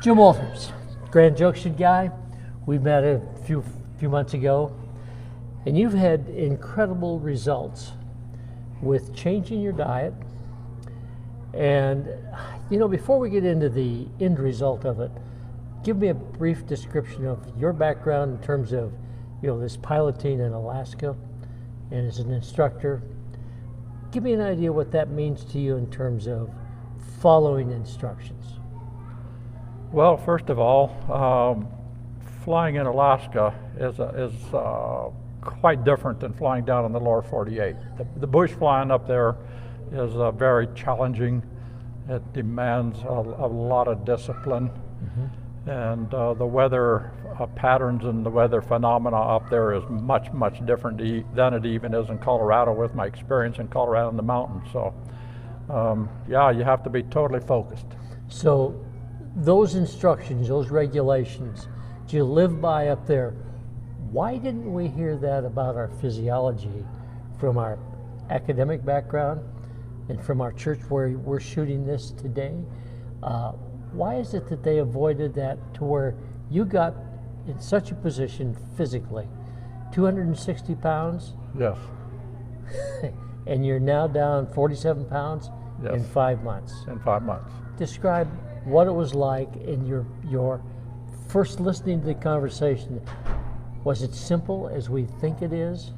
Jim Walters, Grand Junction guy. We met a few months ago, and you've had incredible results with changing your diet. And before we get into the end result of it, give me a brief description of your background in terms of this piloting in Alaska and as an instructor. Give me an idea what that means to you in terms of following instructions. Well, first of all, flying in Alaska is quite different than flying down in the lower 48. The bush flying up there is very challenging. It demands a lot of discipline. Mm-hmm. And the weather patterns and the weather phenomena up there is much different than it even is in Colorado, with my experience in Colorado in the mountains. So yeah, you have to be totally focused. So those instructions, those regulations, do you live by up there? Why didn't we hear that about our physiology from our academic background and from our church where we're shooting this today? Why is it that they avoided that to where you got in such a position physically, 260 pounds? Yes. And you're now down 47 pounds? Yes. In 5 months? In 5 months. Describe what it was like in your first listening to the conversation. Was it simple as we think it is?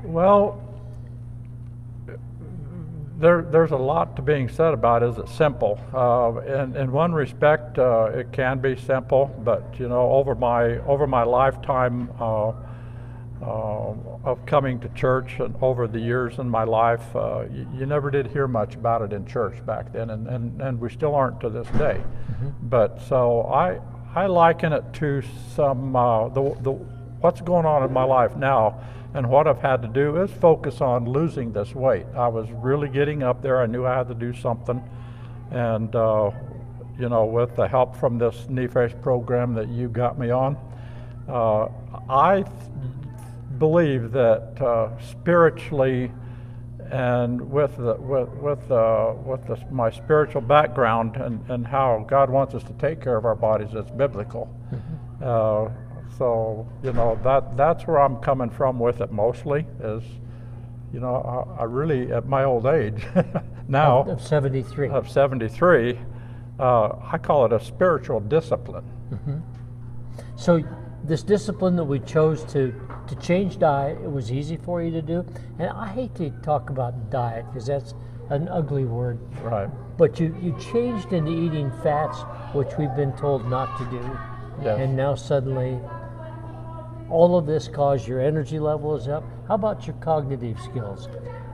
Well, there's a lot to being said about is it simple. In one respect, it can be simple, but over my lifetime of coming to church and over the years in my life, you never did hear much about it in church back then, and we still aren't to this day. Mm-hmm. But so I liken it to some what's going on in my life now. And what I've had to do is focus on losing this weight. I was really getting up there. I knew I had to do something. And, with the help from this NEFACE program that you got me on, I believe that spiritually and with my spiritual background and how God wants us to take care of our bodies, it's biblical. Mm-hmm. So that's where I'm coming from with it mostly is, I really, at my old age now of 73, I call it a spiritual discipline. Mm-hmm. So this discipline that we chose to change diet, it was easy for you to do. And I hate to talk about diet because that's an ugly word. Right. But you changed into eating fats, which we've been told not to do. Yes. And now suddenly all of this caused your energy level is up. How about your cognitive skills?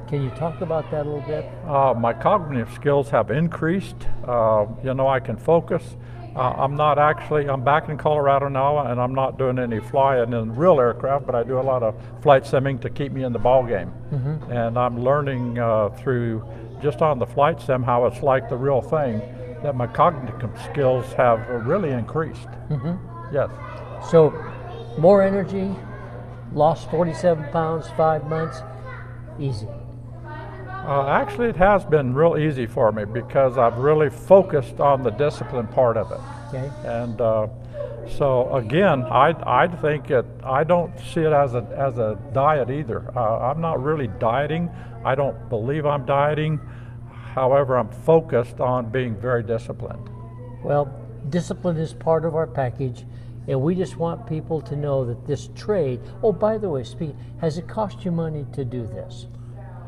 Can you talk about that a little bit? My cognitive skills have increased. I can focus. I'm back in Colorado now, and I'm not doing any flying in real aircraft, but I do a lot of flight simming to keep me in the ball game. Mm-hmm. And I'm learning through just on the flight sim how it's like the real thing, that my cognitive skills have really increased. Mm-hmm. Yes. So more energy, lost 47 pounds, 5 months, easy. Actually, it has been real easy for me because I've really focused on the discipline part of it. Okay. And so again, I think I don't see it as a diet either. I'm not really dieting. I don't believe I'm dieting. However, I'm focused on being very disciplined. Well, discipline is part of our package. And we just want people to know that this trade, oh, by the way, has it cost you money to do this?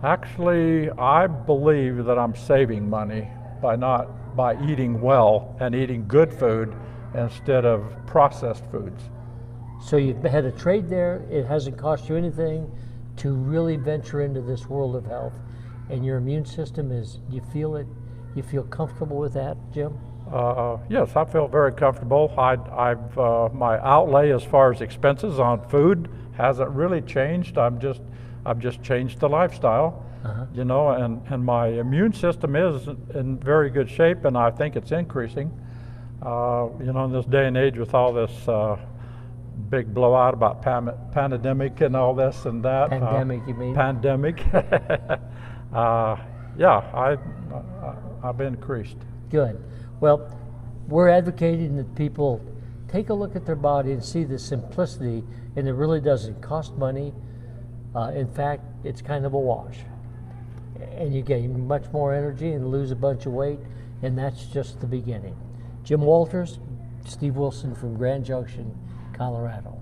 Actually, I believe that I'm saving money by eating well and eating good food instead of processed foods. So you've had a trade there. It hasn't cost you anything to really venture into this world of health. And your immune system you feel it? You feel comfortable with that, Jim? Yes, I feel very comfortable. I've my outlay as far as expenses on food hasn't really changed. I've just changed the lifestyle, and my immune system is in very good shape, and I think it's increasing. In this day and age with all this big blowout about pandemic and all this and that. Pandemic, you mean? Pandemic. Yeah, I've increased. Good. Well, we're advocating that people take a look at their body and see the simplicity, and it really doesn't cost money. In fact, it's kind of a wash. And you gain much more energy and lose a bunch of weight, and that's just the beginning. Jim Walters, Steve Wilson from Grand Junction, Colorado.